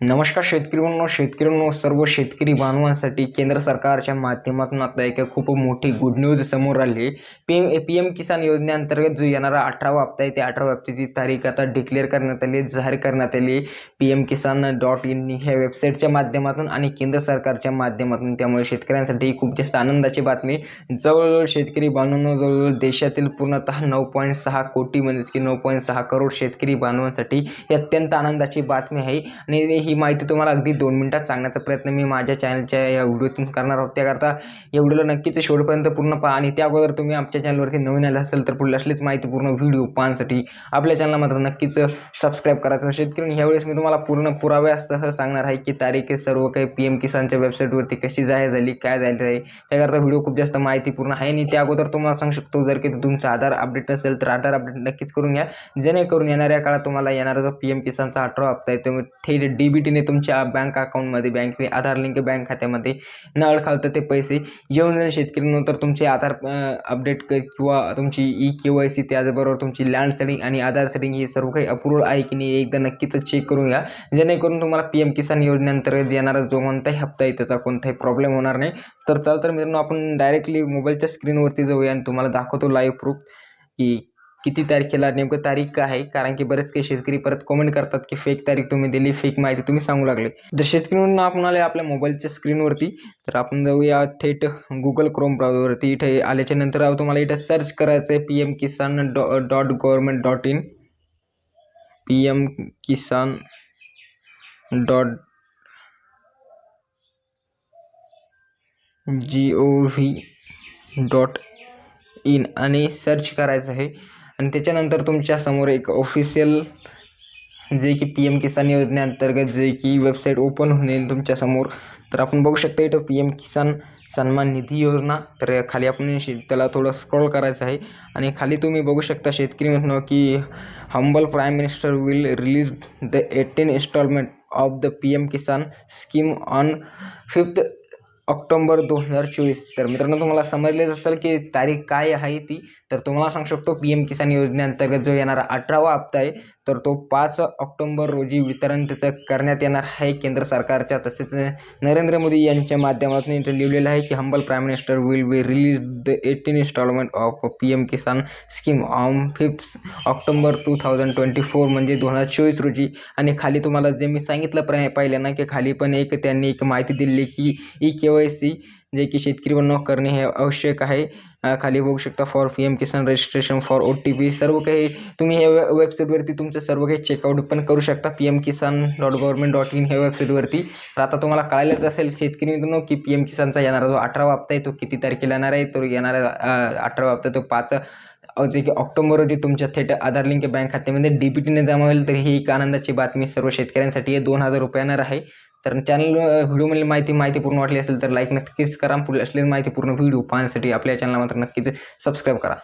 नमस्कार शेतकऱ्यांनो, सर्व शेतकरी बांधवांसाठी केंद्र सरकारच्या माध्यमातून आता एक खूप मोठी गुड न्यूज समोर आली आहे। पीएम किसान योजनेअंतर्गत जो येणारा 18वा हप्ता आहे, त्या 18व्या हप्त्याची तारीख आता डिक्लेअर करण्यात आली, जाहीर करण्यात आली pmkisan.in ह्या वेबसाईटच्या माध्यमातून आणि केंद्र सरकारच्या माध्यमातून। त्यामुळे शेतकऱ्यांसाठी खूप जास्त आनंदाची बातमी। जवळजवळ शेतकरी बांधवांनो, जवळजवळ देशातील पूर्णतः 9.6 कोटी म्हणजेच की 9.6 करोड शेतकरी बांधवांसाठी ही अत्यंत आनंदाची बातमी आहे। आणि ही माहिती तुम्हाला अगदी 2 मिनिटात सांगण्याचा प्रयत्न मी माझ्या चॅनलच्या या व्हिडिओतून करणार आहोत। त्याकरता या व्हिडिओला नक्कीच शेवटपर्यंत पूर्ण पहा आणि त्या अगोदर तुम्ही आमच्या चॅनलवरती नवीन आले असेल तर पुढे असलीच माहिती पूर्ण व्हिडिओ पाहण्यासाठी आपल्या चॅनलला मात्र नक्कीच सबस्क्राईब करायचं। शेतकरी ह्यावेळेस मी तुम्हाला पूर्ण पुराव्यासह सांगणार आहे की तारीख सर्व काही पीएम किसानच्या वेबसाईटवरती कशी जाहीर झाली, काय झालं आहे। त्याकरता व्हिडिओ खूप जास्त माहितीपूर्ण आहे आणि त्या अगोदर तुम्हाला सांगू शकतो, जर की तुमचं आधार अपडेट असेल तर आधार अपडेट नक्कीच करून घ्या, जेणेकरून येणाऱ्या काळात तुम्हाला येणारा जो पीएम किसानचा 18वा हप्ता आहे तो थेट डीबीटीने तुमच्या बँक अकाउंटमध्ये, बँकेने आधार लिंक बँक खात्यामध्ये नळ खालतं ते पैसे येऊन जाईल शेतकऱ्यांनंतर तुमचे आधार अपडेट किंवा तुमची KYC, त्याचबरोबर तुमची लँड सेटिंग आणि आधार सेटिंग हे सर्व काही अप्रूव्हल आहे की नाही एकदा नक्कीच चेक करून घ्या, जेणेकरून तुम्हाला पीएम किसान योजनेअंतर्गत येणारा जो कोणताही हप्ता आहे त्याचा कोणताही प्रॉब्लेम होणार नाही। तर चला तर मित्रांनो, आपण डायरेक्टली मोबाईलच्या स्क्रीनवरती जाऊया आणि तुम्हाला दाखवतो लाईव्ह प्रूफ की किती तारखेला नेमकं तारीख काय आहे। कारण की बरेच काही शेतकरी परत कमेंट करतात की फेक तारीख तुम्ही दिली, फेक माहिती तुम्ही सांगू लागले। जर शेतकऱ्यांना आपण आले आपल्या मोबाईलच्या स्क्रीनवरती, तर आपण जाऊया थेट गुगल क्रोम ब्राउझरवरती। इथे आल्याच्या नंतर तुम्हाला इथे सर्च करायचं आहे pmkisan.government.in, pmkisan.gov.in आणि सर्च करायचं आहे। आणि त्याच्यानंतर तुमच्या समोर एक ऑफिशियल जे की पीएम किसान योजनेअंतर्गत जे की वेबसाईट ओपन होईल तुमच्या समोर। तर आपण बघू शकता इथं पीएम किसान सन्मान निधी योजना, तर खाली आपण त्याला थोडं स्क्रॉल करायचं आहे आणि खाली तुम्ही बघू शकता शेतकरी म्हणणं की humble prime minister will release the 18 installment of the PM Kisan scheme on 5 October 2024। तर मित्रांनो, तुम्हाला समजलेच असेल की तारीख काय आहे ती। तर तुम्हाला सांगू शकतो पीएम किसान योजनेअंतर्गत जो येणारा 18वा हप्ता आहे तर तो 5 ऑक्टोबर रोजी वितरण त्याचं करण्यात येणार आहे केंद्र सरकारच्या। तसेच नरेंद्र मोदी यांच्या माध्यमातून इथे लिहिलेलं आहे की humble prime minister will be release the 18 installment of PM Kisan scheme on 5 October 2024 म्हणजे 2024 रोजी। आणि खाली तुम्हाला जे मी सांगितलं पाहिलं ना की खाली पण त्यांनी एक माहिती दिली की KYC जे की शेतकरी बनणं करणे हे आवश्यक आहे। खाली बघू शकता for PM Kisan registration for OTP, सर्व काही तुम्ही हे वेबसाईटवरती तुमचं सर्व काही चेकआउट पण करू शकता pmkisan.government.in ह्या वेबसाईटवरती। तर आता तुम्हाला कळायलाच असेल शेतकरी मित्रांनो की पीएम किसानचा येणारा जो 18वा हप्ता आहे तो किती तारखेला येणार आहे। तर येणारा 18वा हप्ता तो 5 जे की ऑक्टोबर रोजी तुमच्या थेट आधार लिंक बँक खात्यामध्ये डीबीटीने जमा होईल। तर ही एक आनंदाची बातमी सर्व शेतकऱ्यांसाठी आहे। 2000 रुपये येणार आहे। तर चॅनल व्हिडिओमधील माहिती पूर्ण वाटली असेल तर लाईक नक्कीच करा। पुढे असलेली माहिती पूर्ण व्हिडिओ पाहण्यासाठी आपल्या चॅनलला मात्र नक्कीच सबस्क्राईब करा।